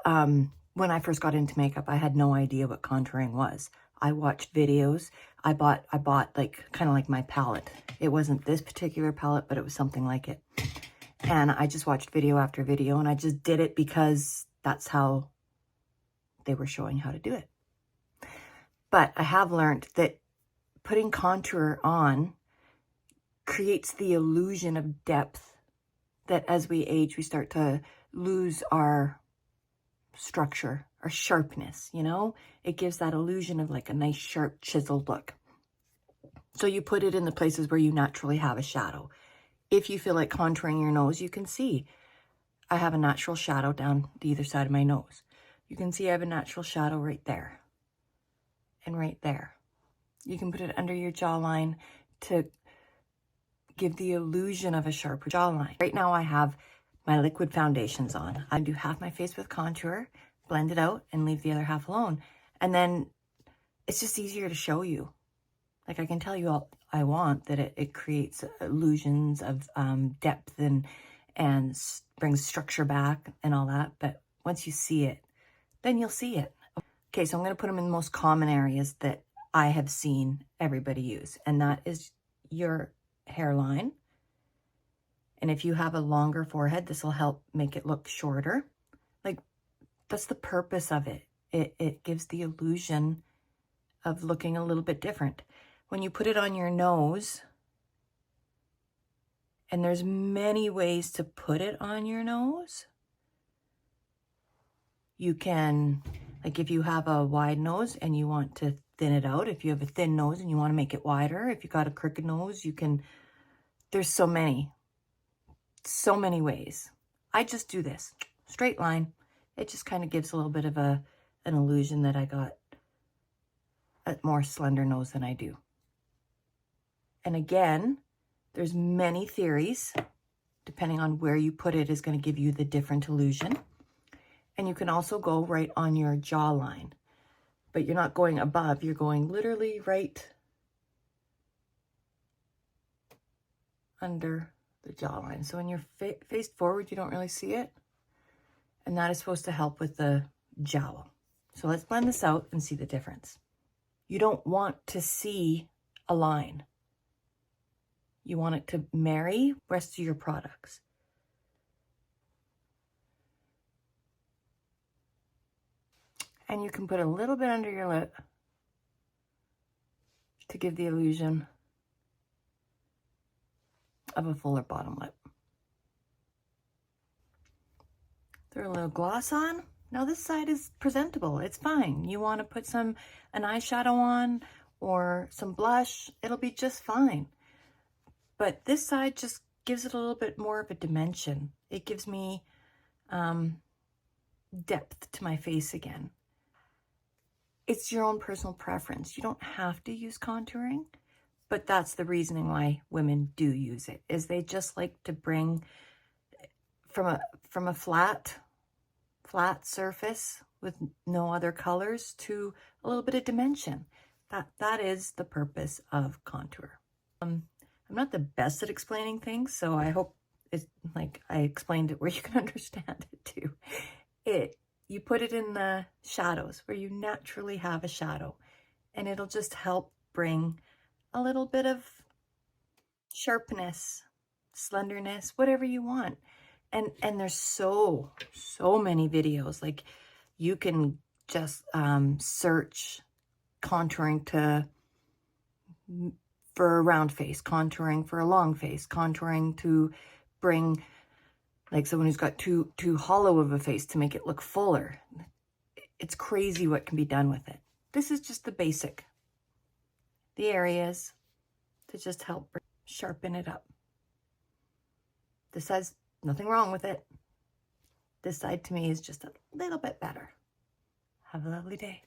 when I first got into makeup, I had no idea what contouring was. I watched videos. I bought like kind of like my palette. It wasn't this particular palette, but it was something like it. And I just watched video after video, and I just did it because that's how they were showing how to do it. But I have learned that putting contour on creates the illusion of depth, that as we age, we start to lose our structure, our sharpness, you know? It gives that illusion of like a nice, sharp, chiseled look. So you put it in the places where you naturally have a shadow. If you feel like contouring your nose, you can see I have a natural shadow down either side of my nose. You can see I have a natural shadow right there and right there. You can put it under your jawline to give the illusion of a sharper jawline. Right now I have my liquid foundations on. I do half my face with contour, blend it out, and leave the other half alone. And then it's just easier to show you. Like I can tell you all I want that it creates illusions of depth and brings structure back and all that. But once you see it, then you'll see it. Okay, so I'm going to put them in the most common areas that I have seen everybody use. And that is your hairline. And if you have a longer forehead, this will help make it look shorter. Like, that's the purpose of it. It gives the illusion of looking a little bit different. When you put it on your nose, and there's many ways to put it on your nose. You can, like if you have a wide nose and you want to thin it out, if you have a thin nose and you want to make it wider, if you got a crooked nose, you can, there's so many ways. I just do this, straight line. It just kind of gives a little bit of an illusion that I got a more slender nose than I do. And again, there's many theories. Depending on where you put it is going to give you the different illusion. And you can also go right on your jawline, but you're not going above, you're going literally right under the jawline. So when you're faced forward, you don't really see it. And that is supposed to help with the jowl. So let's blend this out and see the difference. You don't want to see a line. You want it to marry the rest of your products. And you can put a little bit under your lip to give the illusion of a fuller bottom lip. Throw a little gloss on. Now this side is presentable. It's fine. You want to put an eyeshadow on or some blush, it'll be just fine. But this side just gives it a little bit more of a dimension. It gives me depth to my face again. It's your own personal preference. You don't have to use contouring, but that's the reasoning why women do use it, is they just like to bring from a flat surface with no other colors to a little bit of dimension. That is the purpose of contour. I'm not the best at explaining things, so I hope it's like I explained it where you can understand it too. You put it in the shadows where you naturally have a shadow, and it'll just help bring a little bit of sharpness, slenderness, whatever you want. And there's so many videos. Like you can just search contouring for a round face, contouring for a long face, contouring to bring like someone who's got too hollow of a face to make it look fuller. It's crazy what can be done with it. This is just the basic, the areas to just help sharpen it up. This has nothing wrong with it. This side to me is just a little bit better. Have a lovely day.